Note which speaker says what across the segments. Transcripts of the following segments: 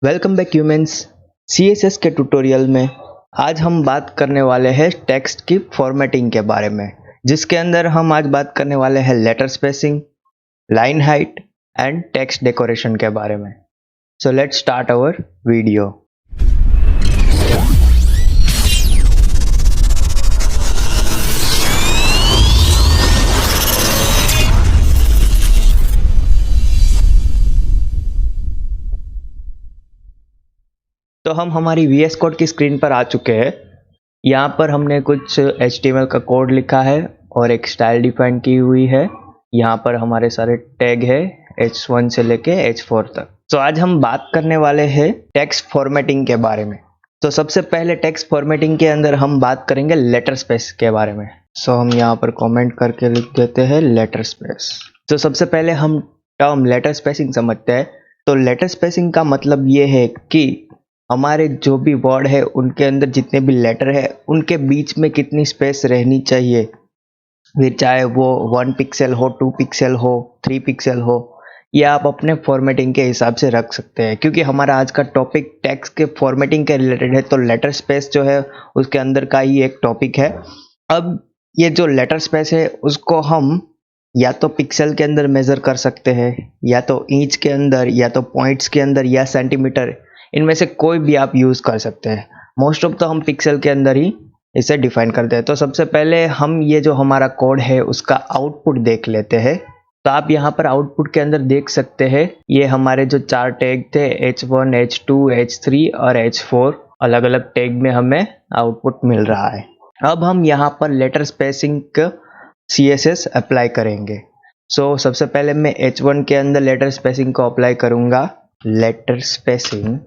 Speaker 1: Welcome back humans. CSS के tutorial में आज हम बात करने वाले हैं टेक्स्ट की फॉर्मेटिंग के बारे में, जिसके अंदर हम आज बात करने वाले हैं letter spacing, line height and text decoration के बारे में। So let's start our video. तो हम हमारी VS कोड की स्क्रीन पर आ चुके हैं। यहाँ पर हमने कुछ HTML का कोड लिखा है और एक स्टाइल डिफाइन की हुई है। यहाँ पर हमारे सारे टैग है H1 से लेके H4 तक। तो आज हम बात करने वाले हैं टेक्स्ट फॉर्मेटिंग के बारे में। तो सबसे पहले टेक्स्ट फॉर्मेटिंग के अंदर हम बात करेंगे लेटर स्पेस के बारे में। सो हम यहाँ पर कमेंट करके लिख देते हैं लेटर स्पेस। तो सबसे पहले हम टर्म लेटर स्पेसिंग समझते हैं। तो लेटर स्पेसिंग का मतलब ये है कि हमारे जो भी वर्ड है उनके अंदर जितने भी लेटर है उनके बीच में कितनी स्पेस रहनी चाहिए, फिर चाहे वो 1 पिक्सल हो, 2 पिक्सल हो, 3 पिक्सल हो, या आप अपने फॉर्मेटिंग के हिसाब से रख सकते हैं। क्योंकि हमारा आज का टॉपिक टेक्स्ट के फॉर्मेटिंग के रिलेटेड है, तो लेटर स्पेस जो है उसके अंदर का ही एक टॉपिक है। अब ये जो लेटर स्पेस है उसको हम या तो पिक्सल के अंदर मेजर कर सकते हैं, या तो इंच के अंदर, या तो पॉइंट्स के अंदर, या सेंटीमीटर, इनमें से कोई भी आप यूज कर सकते हैं। मोस्ट ऑफ तो हम पिक्सल के अंदर ही इसे डिफाइन करते हैं। तो सबसे पहले हम ये जो हमारा कोड है उसका आउटपुट देख लेते हैं। तो आप यहाँ पर आउटपुट के अंदर देख सकते हैं ये हमारे जो 4 टैग थे H1, H2, H3 और H4, अलग अलग टैग में हमें आउटपुट मिल रहा है। अब हम यहाँ पर लेटर स्पेसिंग का CSS अप्लाई करेंगे। सो सबसे पहले मैं H1 के अंदर लेटर स्पेसिंग को अप्लाई करूँगा। लेटर स्पेसिंग,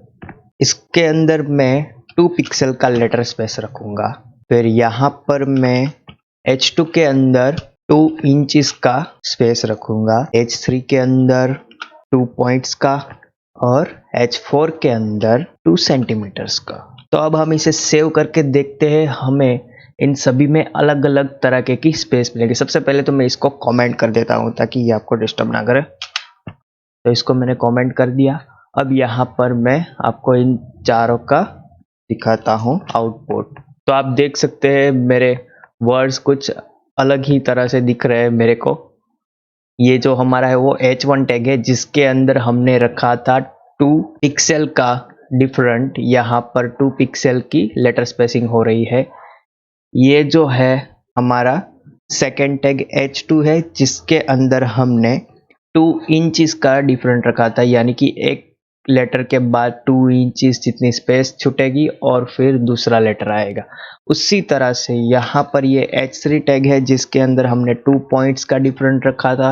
Speaker 1: इसके अंदर मैं 2 पिक्सल का लेटर स्पेस रखूंगा। फिर यहाँ पर मैं H2 के अंदर 2 इंचेस का स्पेस रखूंगा, H3 के अंदर 2 पॉइंट्स का, और H4 के अंदर 2 सेंटीमीटर्स का। तो अब हम इसे सेव करके देखते हैं, हमें इन सभी में अलग अलग तरह की स्पेस मिलेगी। सबसे पहले तो मैं इसको कमेंट कर देता हूँ ताकि ये आपको डिस्टर्ब ना करे। तो इसको मैंने कमेंट कर दिया। अब यहाँ पर मैं आपको इन चारों का दिखाता हूँ आउटपुट। तो आप देख सकते हैं मेरे वर्ड्स कुछ अलग ही तरह से दिख रहे हैं मेरे को। ये जो हमारा है वो H1 टैग है, जिसके अंदर हमने रखा था 2 पिक्सल का डिफरेंट। यहाँ पर 2 पिक्सल की लेटर स्पेसिंग हो रही है। ये जो है हमारा सेकेंड टैग H2 है, जिसके अंदर हमने 2 इंचेस का डिफरेंट रखा था, यानी कि एक लेटर के बाद 2 इंचेस जितनी स्पेस छूटेगी और फिर दूसरा लेटर आएगा। उसी तरह से यहाँ पर ये H3 टैग है, जिसके अंदर हमने 2 पॉइंट्स का डिफरेंट रखा था,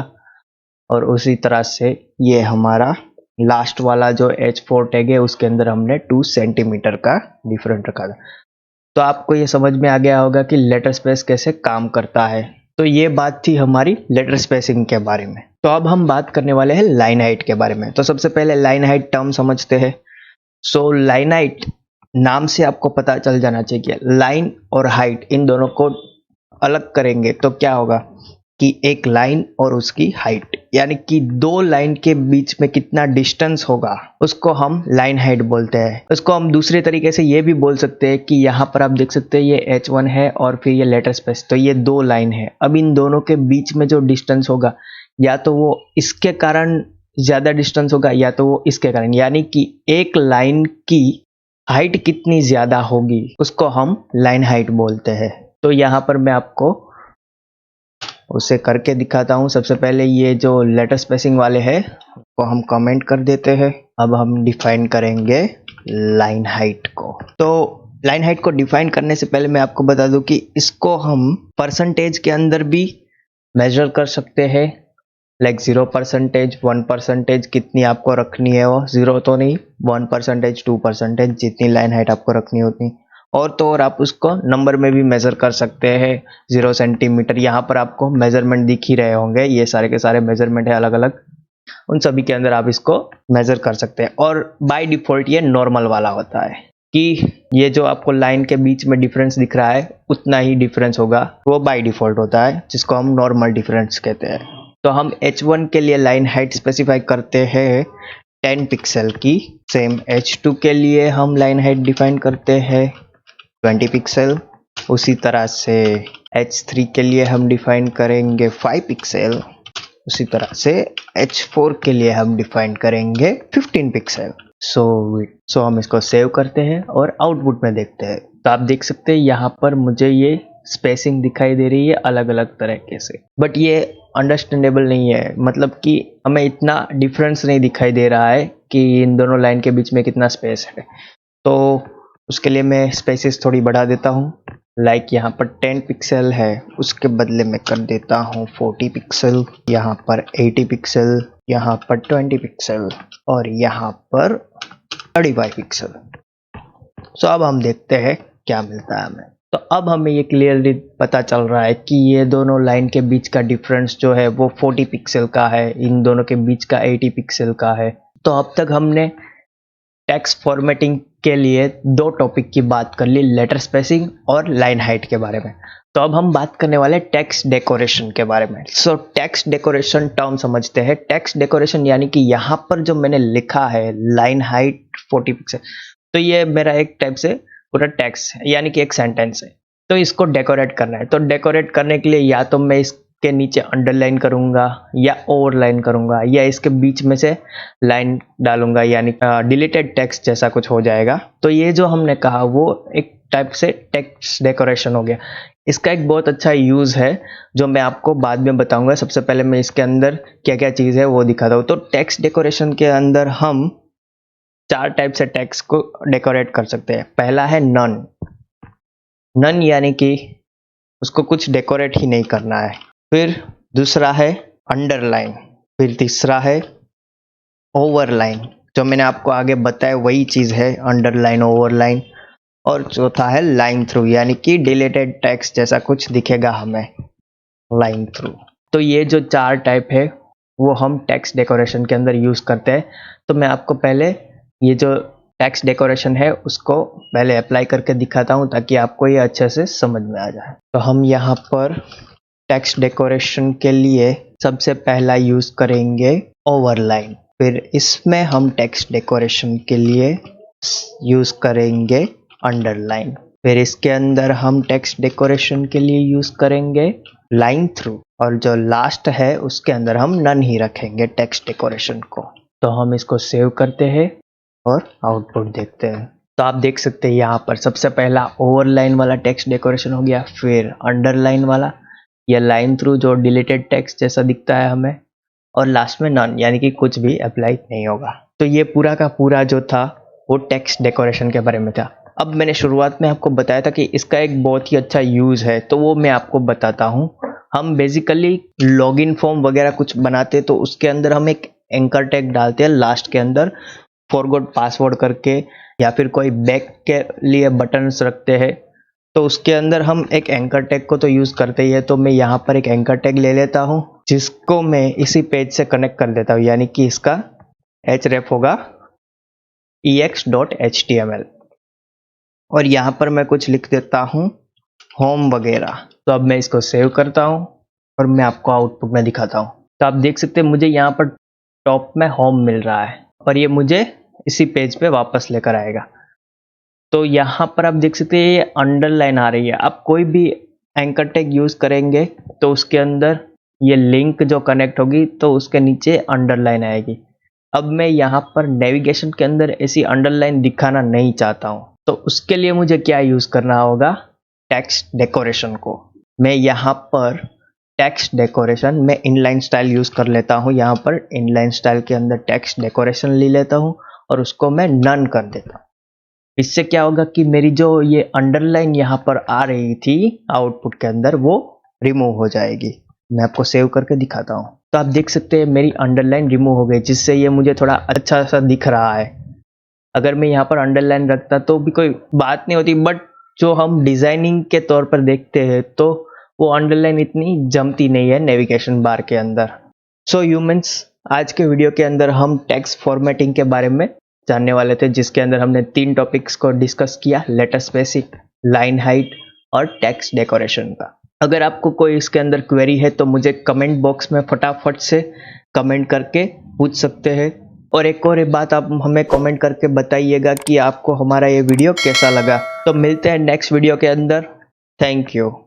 Speaker 1: और उसी तरह से ये हमारा लास्ट वाला जो H4 टैग है उसके अंदर हमने 2 सेंटीमीटर का डिफरेंट रखा था। तो आपको ये समझ में आ गया होगा कि लेटर स्पेस कैसे काम करता है। तो ये बात थी हमारी लेटर स्पेसिंग के बारे में। तो अब हम बात करने वाले हैं लाइन हाइट के बारे में। तो सबसे पहले लाइन हाइट टर्म समझते हैं। सो लाइन हाइट नाम से आपको पता चल जाना चाहिए कि लाइन और हाइट इन दोनों को अलग करेंगे तो क्या होगा कि एक लाइन और उसकी हाइट, यानी कि 2 लाइन के बीच में कितना डिस्टेंस होगा उसको हम लाइन हाइट बोलते हैं। उसको हम दूसरे तरीके से ये भी बोल सकते हैं कि यहाँ पर आप देख सकते हैं ये H1 है और फिर ये लेटर स्पेस, तो ये 2 लाइन है। अब इन दोनों के बीच में जो डिस्टेंस होगा, या तो वो इसके कारण ज्यादा डिस्टेंस होगा या तो वो इसके कारण, यानी कि एक लाइन की हाइट कितनी ज्यादा होगी उसको हम लाइन हाइट बोलते हैं। तो यहाँ पर मैं आपको उसे करके दिखाता हूँ। सबसे पहले ये जो लेटर स्पेसिंग वाले हैं को हम कमेंट कर देते हैं। अब हम डिफाइन करेंगे लाइन हाइट को। तो लाइन हाइट को डिफाइन करने से पहले मैं आपको बता दूं कि इसको हम परसेंटेज के अंदर भी मेजर कर सकते हैं, लाइक 0%, 1%, कितनी आपको रखनी है, वो 0 तो नहीं, 1%, 2%, जितनी लाइन हाइट आपको रखनी होती। और तो और आप उसको नंबर में भी मेजर कर सकते हैं, 0 सेंटीमीटर। यहाँ पर आपको मेजरमेंट दिख ही रहे होंगे, ये सारे के सारे मेजरमेंट है अलग अलग, उन सभी के अंदर आप इसको मेजर कर सकते हैं। और बाय डिफॉल्ट ये नॉर्मल वाला होता है कि ये जो आपको लाइन के बीच में डिफरेंस दिख रहा है उतना ही डिफरेंस होगा, वो बाय डिफॉल्ट होता है, जिसको हम नॉर्मल डिफरेंस कहते हैं। तो हम H1 के लिए लाइन हाइट स्पेसिफाई करते हैं 10 पिक्सल की। सेम H2 के लिए हम लाइन हाइट डिफाइन करते हैं 20 पिक्सल। उसी तरह से H3 के लिए हम डिफाइन करेंगे 5 पिक्सल। उसी तरह से H4 के लिए हम डिफाइन करेंगे 15 पिक्सल। सो हम इसको सेव करते हैं और आउटपुट में देखते हैं। तो आप देख सकते हैं यहाँ पर मुझे ये स्पेसिंग दिखाई दे रही है अलग अलग तरीके से, बट ये अंडरस्टैंडेबल नहीं है, मतलब कि हमें इतना डिफरेंस नहीं दिखाई दे रहा है कि इन दोनों लाइन के बीच में कितना स्पेस है। तो उसके लिए मैं स्पेसेस थोड़ी बढ़ा देता हूँ। लाइक यहाँ पर 10 पिक्सल है, उसके बदले में कर देता हूँ 40 पिक्सल, यहाँ पर 80 पिक्सल, यहाँ पर 20 पिक्सल और यहाँ पर 35 पिक्सल। सो अब हम देखते हैं क्या मिलता है हमें। तो अब हमें ये क्लियरली पता चल रहा है कि ये दोनों लाइन के बीच का डिफरेंस जो है वो 40 पिक्सल का है, इन दोनों के बीच का 80 पिक्सल का है। तो अब तक हमने टेक्स्ट फॉर्मेटिंग के लिए दो टॉपिक की बात कर ली, लेटर स्पेसिंग और लाइन हाइट के बारे में। तो अब हम बात करने वाले टेक्स्ट डेकोरेशन के बारे में। सो टेक्स्ट डेकोरेशन टर्म समझते हैं। टेक्स्ट डेकोरेशन यानी कि यहाँ पर जो मैंने लिखा है लाइन हाइट 40 पिक्सल, तो ये मेरा एक टाइप से पूरा टेक्स्ट है, यानी कि एक सेंटेंस है। तो इसको डेकोरेट करना है। तो डेकोरेट करने के लिए या तो मैं इसके नीचे अंडरलाइन करूंगा या ओवरलाइन करूंगा या इसके बीच में से लाइन डालूंगा, यानी डिलीटेड टेक्स्ट जैसा कुछ हो जाएगा। तो ये जो हमने कहा वो एक टाइप से टेक्स्ट डेकोरेशन हो गया। इसका एक बहुत अच्छा यूज़ है जो मैं आपको बाद में बताऊंगा। सबसे पहले मैं इसके अंदर क्या क्या चीज़ है वो दिखाता हूँ। तो टेक्स्ट डेकोरेशन के अंदर हम 4 टाइप से टेक्स्ट को डेकोरेट कर सकते हैं। पहला है नन। नन यानी कि उसको कुछ डेकोरेट ही नहीं करना है। फिर दूसरा है अंडरलाइन। फिर तीसरा है ओवरलाइन, जो मैंने आपको आगे बताया वही चीज़ है, अंडरलाइन ओवरलाइन। और चौथा है लाइन थ्रू, यानी कि डिलीटेड टेक्स्ट जैसा कुछ दिखेगा हमें लाइन थ्रू। तो ये जो 4 टाइप है वो हम टेक्स्ट डेकोरेशन के अंदर यूज़ करते हैं। तो मैं आपको पहले ये जो टेक्स्ट डेकोरेशन है उसको पहले अप्लाई करके दिखाता हूँ ताकि आपको ये अच्छे से समझ में आ जाए। तो हम यहाँ पर टेक्स्ट डेकोरेशन के लिए सबसे पहला यूज़ करेंगे ओवरलाइन। फिर इसमें हम टेक्स्ट डेकोरेशन के लिए यूज़ करेंगे अंडरलाइन। फिर इसके अंदर हम टेक्स्ट डेकोरेशन के लिए यूज़ करेंगे लाइन थ्रू। और जो लास्ट है उसके अंदर हम नन ही रखेंगे टेक्स्ट डेकोरेशन को। तो हम इसको सेव करते हैं और आउटपुट देखते हैं। तो आप देख सकते हैं यहाँ पर सबसे पहला ओवरलाइन वाला टेक्स्ट डेकोरेशन हो गया, फिर अंडरलाइन वाला या लाइन थ्रू जो डिलीटेड टेक्स्ट जैसा दिखता है हमें, और लास्ट में नन यानी कि कुछ भी अप्लाई नहीं होगा। तो ये पूरा का पूरा जो था वो टेक्स्ट डेकोरेशन के बारे में था। अब मैंने शुरुआत में आपको बताया था कि इसका एक बहुत ही अच्छा यूज़ है, तो वो मैं आपको बताता हूँ। हम बेसिकली लॉगिन फॉर्म वगैरह कुछ बनाते तो उसके अंदर हम एक एंकर टैग डालते हैं लास्ट के अंदर, फॉरगॉट पासवर्ड करके, या फिर कोई बैक के लिए बटन्स रखते हैं तो उसके अंदर हम एक एंकर टैग को तो यूज़ करते ही है। तो मैं यहाँ पर एक एंकर टैग ले लेता हूँ जिसको मैं इसी पेज से कनेक्ट कर देता हूँ, यानी कि इसका href होगा ex.html और यहाँ पर मैं कुछ लिख देता हूँ होम वगैरह। तो अब मैं इसको सेव करता हूँ और मैं आपको आउटपुट में दिखाता हूँ। तो आप देख सकते हैं मुझे यहाँ पर टॉप में होम मिल रहा है और ये मुझे इसी पेज पे वापस लेकर आएगा। तो यहाँ पर आप देख सकते हैं ये अंडरलाइन आ रही है। आप कोई भी एंकर टैग यूज़ करेंगे तो उसके अंदर ये लिंक जो कनेक्ट होगी तो उसके नीचे अंडरलाइन आएगी। अब मैं यहाँ पर नेविगेशन के अंदर ऐसी अंडरलाइन दिखाना नहीं चाहता हूँ, तो उसके लिए मुझे क्या यूज़ करना होगा, टेक्स्ट डेकोरेशन को। मैं यहाँ पर टेक्स्ट डेकोरेशन में इनलाइन स्टाइल यूज़ कर लेता हूँ। यहाँ पर इनलाइन स्टाइल के अंदर टेक्स्ट डेकोरेशन ले लेता हूँ और उसको मैं नन कर देता हूँ। इससे क्या होगा कि मेरी जो ये अंडरलाइन यहाँ पर आ रही थी आउटपुट के अंदर वो रिमूव हो जाएगी। मैं आपको सेव करके दिखाता हूँ। तो आप देख सकते हैं मेरी अंडरलाइन रिमूव हो गई, जिससे ये मुझे थोड़ा अच्छा सा दिख रहा है। अगर मैं यहाँ पर अंडरलाइन रखता तो भी कोई बात नहीं होती, बट जो हम डिज़ाइनिंग के तौर पर देखते हैं तो वो अंडरलाइन इतनी जमती नहीं है नेविगेशन बार के अंदर। सो ह्यूमंस, आज के वीडियो के अंदर हम टेक्स्ट फॉर्मेटिंग के बारे में जानने वाले थे, जिसके अंदर हमने 3 टॉपिक्स को डिस्कस किया, लेटर स्पेसिंग, लाइन हाइट और टेक्स्ट डेकोरेशन का। अगर आपको कोई इसके अंदर क्वेरी है तो मुझे कमेंट बॉक्स में फटाफट से कमेंट करके पूछ सकते हैं और एक और बात आप हमें कमेंट करके बताइएगा कि आपको हमारा ये वीडियो कैसा लगा। तो मिलते हैं नेक्स्ट वीडियो के अंदर। Thank you.